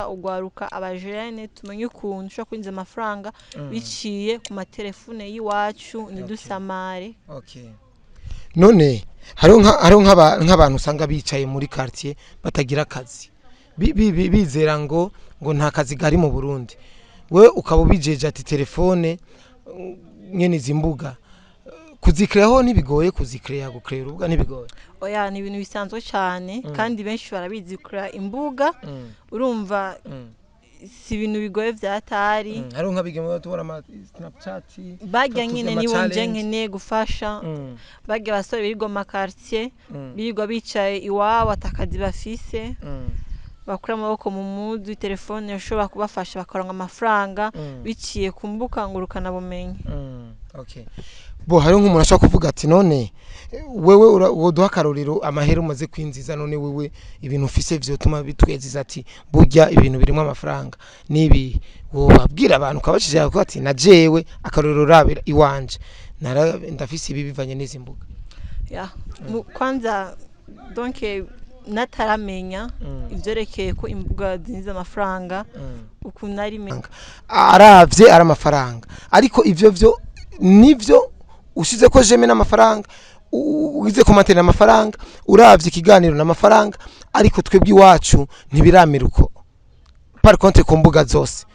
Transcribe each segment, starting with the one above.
ugwaruka abajene tumenye ukuntu ushobora kwinjiza amafaranga biciye ku matelefone y'iwacu ntidusamare. None hariho nk'abantu usanga bicaye muri quartier batagira akazi bizera ngo nta kazi gari mu Burundi, we ukaba ubijeje ati telefone nyene izi mbuga kuzikreaho nibigoye, gukrera urubuga nibigoye? Oya, ni ibintu bisanzwe cyane kandi benshi barabizi gukora imbuga, urumva si ibintu bigoye vyatari. Hariho nk'abigeme tubona ama Snapchat bajya nyine nibo nje nkeneye gufasha, bajya basore birirwa mu quartier birirwa bicaye iwabo atakazi bafise, bakura amaboko mu mudu, telefone yashobora kubafasha bakaronka amafaranga biciye ku mbuga ngurukana bumenyi. Bo hariho nk'umuntu ashaka kuvuga ati none wewe woduha karorero amahera umaze kwinziza, none wewe ibintu ufise vyotuma bitweziza ati burya ibintu birimo amafaranga nibi, wobabwira abantu ukabashije ko ati najewe akarorero rabira iwanje ndafise ibi bivanye n'izi mbuga? Kwanza donc nataramenya ivyerekeye ko imbuga zinjiza amafaranga ukuntu ari aravye ari amafaranga, ariko ivyo vyo nivyo ushize ko jeme n'amafaranga, ugize komantere n'amafaranga, uravye ikiganiro n'amafaranga, ariko twebwe iwacu ntibiramira uko par contre ku mbuga zose.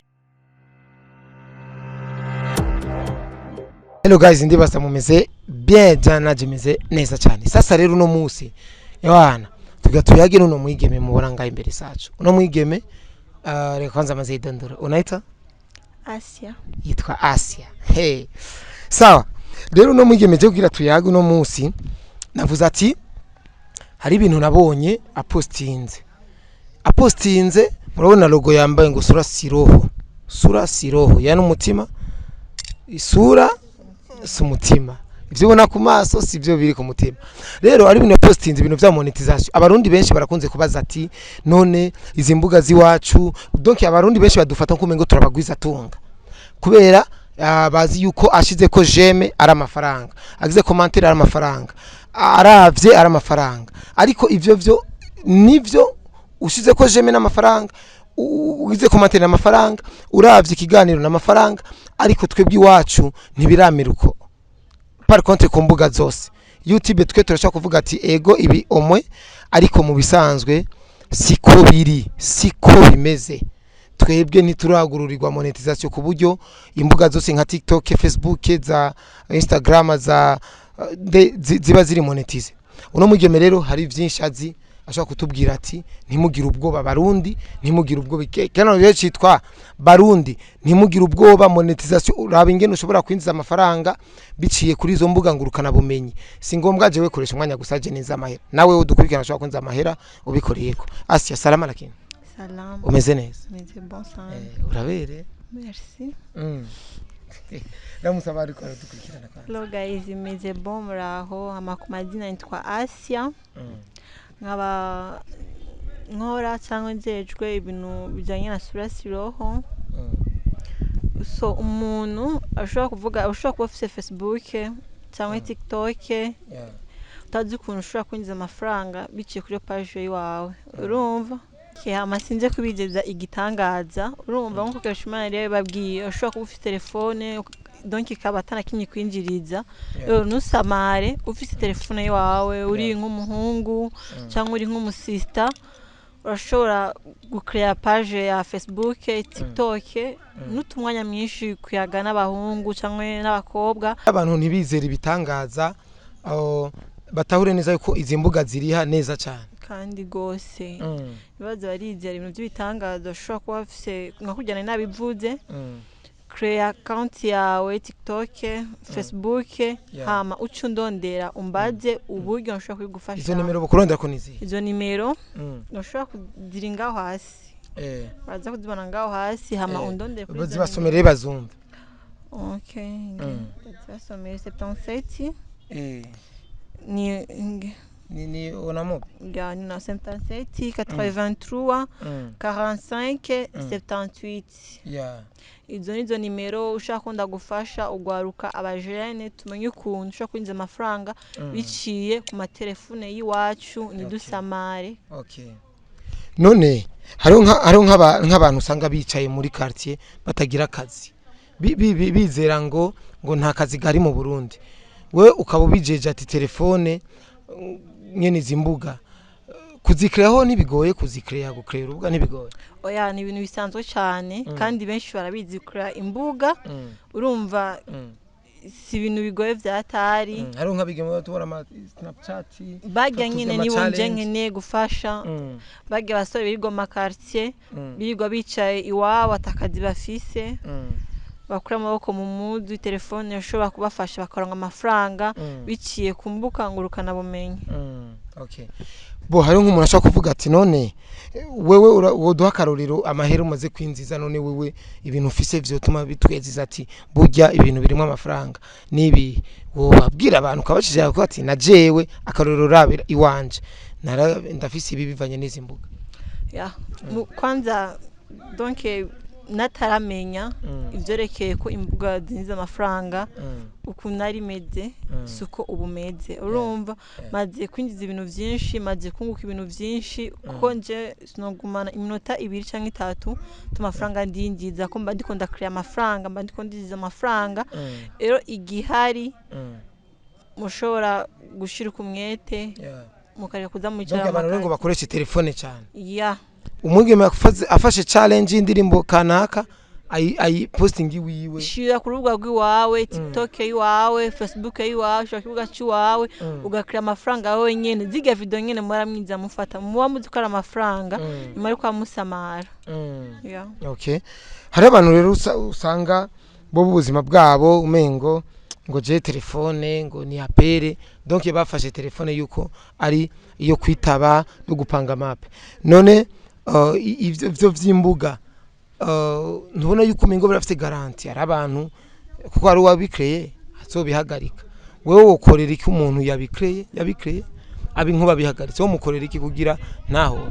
Hello guys, ndibasa mumeze bien jana jemeze neza cyane. Sasa rero uno munsi yohana tugatuyage nuno mwigeme mubona ngaye imbere sacu. Uno mwigeme reka kwanza amaze idandura. Unaita? Asia. Yitwa Asia. Hey. Sawa. Rero uno mwigeme je kugira tuyage uno munsi navuze ati hari ibintu nabonye apostinze murabona logo yambaye ngo sura siroho yani umutima, isura sumutima, ivyo ubona ku maso sivyo biri ku mutima. Rero ari ibintu postinze ibintu vya monetization, abarundi benshi barakunze kubaza ati none izi mbuga ziwacu, donc abarundi benshi badufata nkumengo turabagwiza tunga kubera bazi yuko ashize ko jeme ari amafaranga, agize commentaire ari amafaranga, aravye ari amafaranga, ariko ivyo vyo nivyo ushize ko jeme n'amafaranga, ugize commentaire n'amafaranga, uravye ikiganiro n'amafaranga, ariko twebwe iwacu ntibiramira uko par contre ku mbuga zose. YouTube twe turashaka kuvuga ati ego ibi omwe, ariko mu bisanzwe siko bimeze. Twebwe ntituragururirwa monetization ku buryo imbuga zose nka TikTok, Facebook, za Instagram ziba ziri monetize. Uno mwigeme rero hari vyinshi azi ashaka kutubwira ati ntimugire ubwoba barundi, ntimugire ubwoba kana rero citwa barundi, ntimugire ubwoba monetization, uraba ingene ushobora kwinjiza amafaranga biciye kuri izo mbuga ngurukana bumenyi. Si ngombwa je wekoresha umwanya gusaje neza amahera, nawe udukurikirana ashaka kwinjiza amahera ubikoreyeko. Asia, salama lakini. Salam. Umeze neza? Meze bon sana. Urabere? Merci. Ndamusaba ariko dukurikirana kandi. Hello guys, meze bon muraho, amakumazina nitwa Asia. Nkaba nkora cyangwa njejwe ibintu bijanye na sura siroho. So umuntu ashobora kuba afise Facebook cyangwa TikTok, utazi ukuntu ushobora kwinjiza amafaranga biciye kuri page yawe, urumva? Amasinze kubigeza igitangaza, urumva nko kukoresha imana rero babwiye ushobora kuba ufite telefone donc ikaba atanakinyi kwinjiriza. Nusamare ufite telefone yawe uri nk'umuhungu cyangwa uri nk'umusista, urashobora gucreate page ya Facebook, TikTok, n'utumwanya mwinshi kuyaga n'abahungu cyangwa n'abakobwa. Abantu ntibizera ibitangaza, batahure neza yuko izi mbuga ziriha neza cyane kandi gose. Bibaza barizera ibintu by'ibitangaza, ushobora kuba afise nka kujyana nabivuze, create account yawe TikTok, Facebook, hama ucundondera umbaze uburyo nshobora kwigufasha. Izo nimero bukurondera ko nizi izo nimero ushobora kugira ngaho hasi, baza kuzibana ngaho hasi, hama undondere kuri bazibasomere bazumva. Okay, bazibasomere 77 ni onamo ya ni 77 83 45 78. Izo nizo nimero ushaka kunda gufasha ugwaruka abajene tumenye ukuntu ushaka kwinjiza amafaranga biciye ku matelefone y'iwacu ntidusamare. none hariho nk'abantu usanga bicaye muri quartier batagira akazi bizera ngo nta kazi gari mu Burundi, we ukaba ubijeje ati telefone nyene zimbuga kuzikreaho nibigoye, kuzikrea gukrera urubuga nibigoye. Oya ni ibintu bisanzwe cyane kandi benshi barabizi kurera imbuga urumva si ibintu bigoye vyatari. Hariho nk'abigeme tubona ama Snapchat bagya nyine nibo nje nkene gufasha bagya basore birirwa mu quartier birirwa bicaye iwabo atakazi bafise bakura amaboko mu mudu telefone yashobora kubafasha bakaronka amafaranga biciye kumbuka ngurukana bumenyi. Okay, bo hari nk'umuntu ashaka kuvuga ati none wewe woduha karorero amahera umaze kwinziza, none wewe ibintu ufise vyotuma bitweziza ati burya ibintu birimo amafaranga nibi wobabwira abantu kabashije ko ati najewe akarorero rabira iwanje ndafise ibi bivanye n'izi mbuga. Kwanza donc nataramenya ivyerekeye ko imbuga zinziza amafaranga ukuntu ari meze suko ubumeze urumva maze kwinjiza ibintu byinshi maze kunguka ibintu byinshi kuko nje sinogumana iminota 2 canke 3 tumafaranga ndinjiza ko mba ndiko ndakrea amafaranga mba ndiko ndinjiza amafaranga rero igihari mushobora gushira kumwete mukareka kuza mu cyaro abantu ngo bakoresha telefone cyane. Umwigeme afashe challenge indirimbo kanaka ayi posting wiwe shira ku rubuga rw'iwawe TikTok yiwawe Facebook yiwawe shaka kibuga cy'iwawe ugakira amafaranga yawe nyene ziga video nyene muramwiza mufata muba muzikora amafaranga nyuma yo kwa musamara. Okay, hari abantu rero usanga bo buzima bwabo umengo ngo je telefone ngo ni apere donc bafashe telefone yuko ari iyo kwitaba no gupanga map. None ivyo vy'imbuga ntubona yuko umengo birafite garanti ari abantu kuko ari wabikreye azobihagarika. Wewe wokorera iki umuntu yabikreye abi nkuba bihagaritse wo mukorera iki kugira ntaho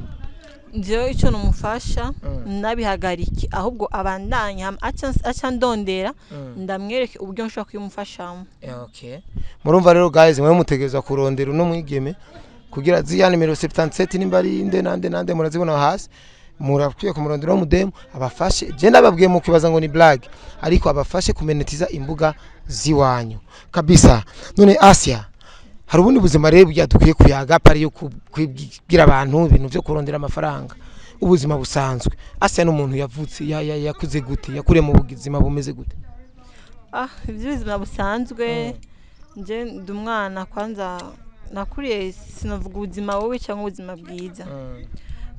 nje ico numufasha nabihagariki ahubwo abandanya aca ndondera ndamwereke uburyo nshaka kuyumufashamo. Okay, murumva rero guys mwe mutegeza kurondera uno mwigeme kugira ziya nimero 77 nimbari nande murazibona hasi murakwiye kumurondera mu demo abafashe je nababwiye mu kibaza ngo ni blague ariko abafashe kumenetiza imbuga ziwanyu kabisa. None Asia hari ubundi buzima rero byadukuye kuyaga pari yo kubwira abantu ibintu byo kurondera amafaranga ubuzima busanzwe. Asia n'umuntu yavutse yakuze gute yakure mu bugizima bumeze gute? Ibyo busanzwe nje ndumwana kwanza nakuriye sinavuga ubuzima wowe cyangwa ubuzima bwiza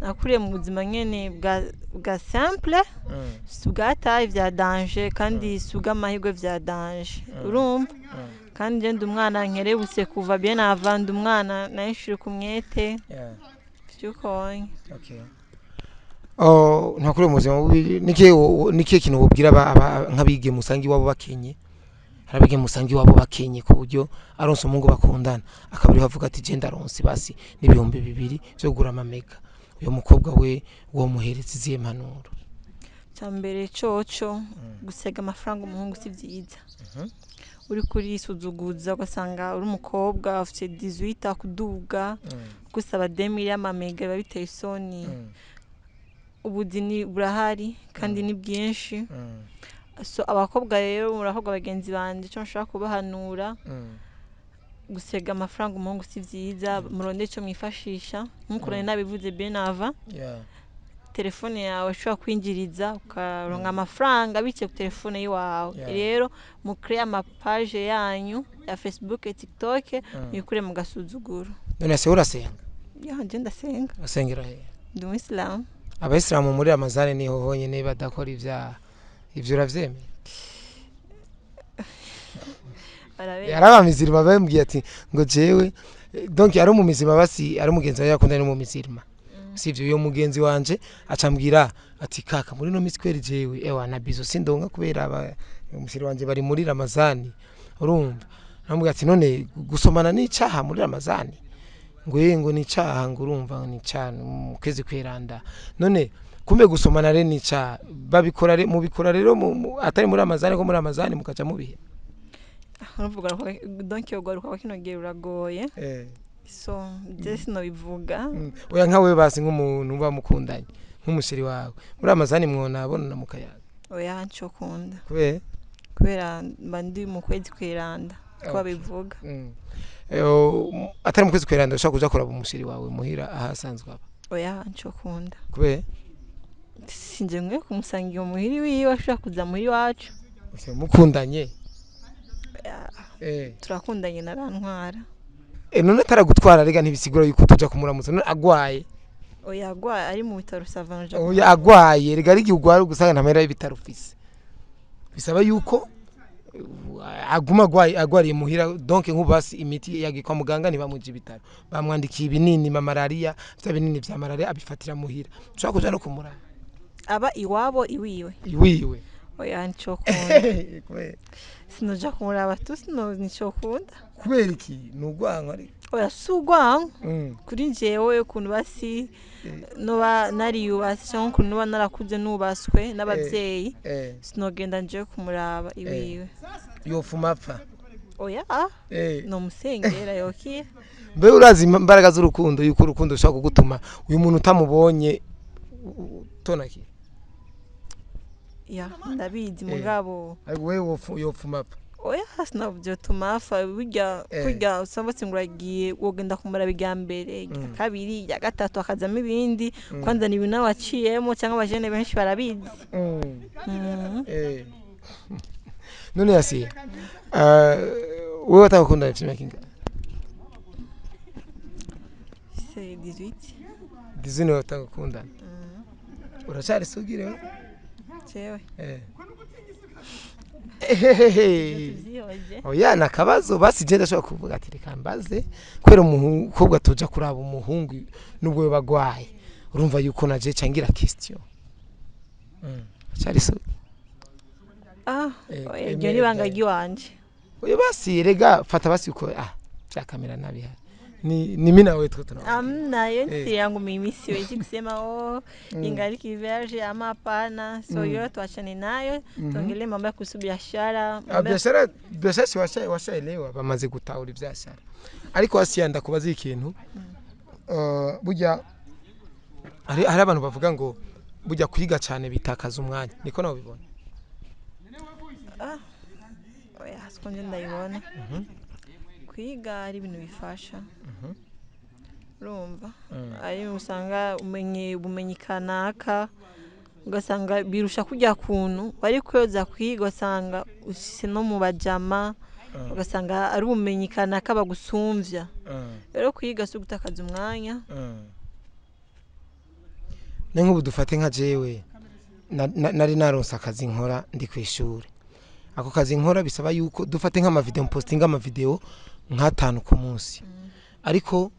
nakuriye mu buzima nyene bwa simple sugata vya danger kandi suga amahirwe vya danger urumva kandi nje ndumwana nkerebutse kuva bien avant umwana nayishire kumwete byuko. Okay, nakuriye mu buzima nike kintu wobwira nk'abige musangi wabo bakenye harabige musangi wabo bakenye ku buryo aronse umungu bakundana akabiri bavuga ati je ndaronse basi n'ibihumbi 2 byo gura amamega uyo mukobwa we wo muheretse iziye manuro. Cyambere coco gusega amafaranga umuhungu si vyiza uri kuri suzuguza ugasanga uri umukobwa afite 18 kuduga gusaba 2000 y'amamega babiteye isoni. Ubudini burahari kandi ni bwinshi so abakobwa rero murahoga bagenzi banje cyo nshaka kubahanura gusega amafaranga umuhungu si vyiza muronde cyo mwifashisha nkuko nabivuze benava telefone yawe ushobora kwinjiriza ukaronka amafaranga bice ku telefone yawe rero mu create ama page yanyu ya Facebook TikTok mikure mu gasuzuguro. None se urasenga? Je ndasenga. Asengera he? Ndi Muslim. Abayisilamu muri Ramazani niho honyene badakora ivyo uravyemeye? Yarabamizirima bambwiye ati ngo jewe donc ari mu mizima basi ari mugenzi wawe yakunda no mu mizirima sivyo yo mugenzi wanje acambwira ati kaka muri no miskweri jewe ewa na bizo sindonga kubera umusiri wanje bari muri Ramazani urumva namubwira ati none gusomana n'icaha muri Ramazani ngo n'icaha ngo urumva ni cyane mu kwezi kweranda none kumbe gusomana re nica babikora mu bikora rero atari muri Ramazani ko muri Ramazani mukaca mubihe uvuga donc yo garuka kino gihe uragoye so just no bivuga oya nkawe basi nk'umuntu bamukundanye nk'umusheri wawe muri amazani mwona abona mukayaga oya ncokunda kubera bandi mu kwezi kwiranda ko bivuga atari mu kwezi kwiranda ushaka kuja kuraba umusheri wawe muhira ahasanzwe aba oya ncokunda kubera sinje mwe kumusangira muhiri wiwe ashaka kuza muri wacu mukundanye turakundanye narantwara none ataragutwara rega ntibisigura yuko tuja kumuramutsa none agwaye oya agwaye ari mu bitaro savanje oya agwaye rega ari gugwara gusanga ntamera y'ibitaro ufise bisaba yuko aguma agwariye muhira donc nk'ubasi imiti yagikwa muganga ntibamuje ibitaro bamwandikiye ibinini malaria bya binini vya malaria abifatira muhira ushaka kuja no kumuraba aba iwabo iwiwe oya ncokunda sinoja kumuraba tusino nicokunda kubera iki nugwanko ari oya sugwanko kuri njewe ukuntu basi noba nari yubase cyangwa ukuntu noba narakuze nubaswe n'abavyeyi sinogenda nje kumuraba iwiwe yofuma apfa oya no musengera yokiye mbe urazi imbaraga z'urukundo yuko urukundo ushaka kugutuma uyu muntu utamubonye tonaki ya ndabizi mugabo wewe yofuma apfa oya sinavyo tumafa burya usambatse nguragiye wogenda kumara bijyambere kabiri ya gatatu akazamo ibindi kwanza ni ibintu waciyemo cyangwa abajene benshi barabizi none yasiye wewe watakunda filime kinga c'est 18 watakunda urachari sugire cewe oya nakabazo basi je ndashaka kuvuga ati reka mbaze kwera umukobwa tuja kuraba umuhungu nubwo bagwaye urumva yuko naje cangira question cyari so iryo ni banga giwanje oya basi rega fata basi uko bya kamera nabi hari ni mimi nawe tutana amna yenti yangu mimi siwezi kusema ingali kiverge ama hapana so yote tuachane nayo tuongelee mambo ya kuhusu biashara biashara washaelewa bamaze gutaura ibyashara ariko wasiyanda kubaza ikintu burya hari abantu bavuga ngo burya kwiga cyane bitakaza umwanya niko nawe bibona oya sikonje ndayibona kwiga ari ibintu bifasha urumva ari usanga ubumenyi kanaka ugasanga birusha kujya kuntu bari kyoza kwiga usanga usise no mu bajama ugasanga ari ubumenyi kanaka bagusumvya rero kwiga so gutakaza umwanya nk'ubu dufate nka jewe nari naronse akazi nkora ndi ku ishuri ako kazi nkora bisaba yuko dufate nk'amavideo postinga amavideo nk'atanu ku munsi ariko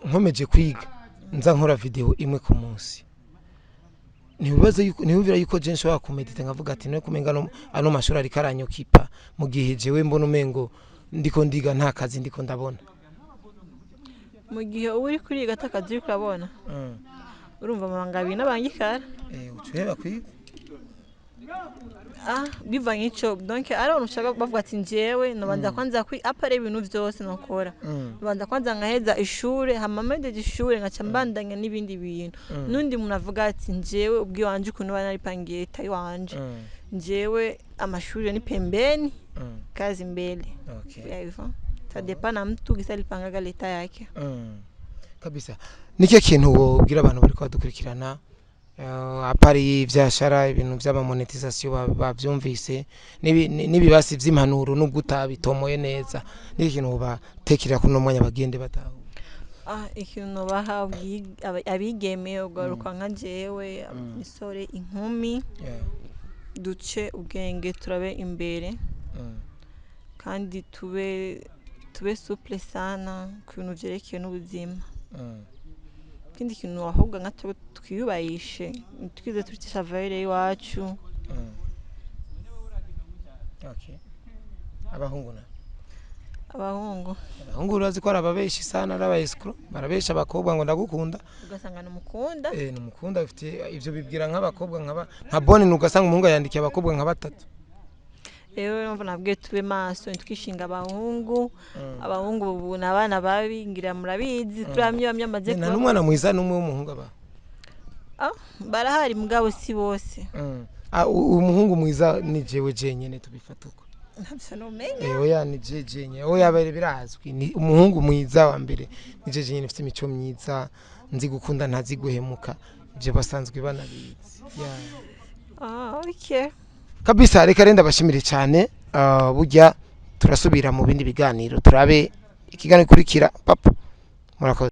nkomeje kwiga nza nkora video imwe ku munsi nibubira yuko je nshobora kumedita nkavuga ati no kumenga ano mashuri ari karanyo kipa mu gihe jewe mbona umengo ndiko ndiga nta kazi ndiko ndabona mu gihe uri kuriga atakazi uri kurabona urumva amabanga abiri n'abangikara ucuheba kwiga bivanye ico donc ari ushaka bavuga ati njewe nobanza kwanza apare ibintu byose nokora nobanza kwanza ngaheza ishure hamamede ishure ngaca mbandanya n'ibindi bintu nundi muntu avuga ati njewe ubwi wanje kuno bana ripangiye tayi wanje njewe amashuri ni pembeni kazi mbele hivyo ça dépend na mtu gisa lipangaga leta yake kabisa nike kintu wobwira abantu bari kwadukurikirana apari ivyashara ibintu by'aba monetization bavyumvise nibibasi vy'impanuro nubwo utabitomoye neza niki kintu batekira kuno mwanya bagende bataho ikintu bahabwi abigeme ugaruka nka jewe isore inkumi duce ubwenge turabe imbere kandi tube souple sana kuntu vyerekeye n'ubuzima kindi kintu ahubwo nka twiyubayishe twize tutisha valeur iwacu abahungu urazi ko arababeshi sana arabayescro barabesha abakobwa ngo ndagukunda ugasanga numukunda numukunda ufite ivyo bibwira nk'abakobwa nka bone nugasanga umuhungu yandikiye abakobwa nka batatu rero nabwiye tube maso ntitwishinga abahungu ubu ni abana babi ngira murabizi turamye bamwe amaze nta n'umwana mwiza n'umwe w'umuhungu aba barahari mugabo si bose umuhungu mwiza ni jewe jenyene tubifata uko oya ni jenyene oya birazwi ni umuhungu mwiza wa mbere ni jenyene ufite imico myiza nzi gukunda ntazi guhemuka je basanzwe banabizi okay kabisa reka renda bashimire cyane burya turasubira mu bindi biganiro turabe ikiganiro kurikira papa murakoze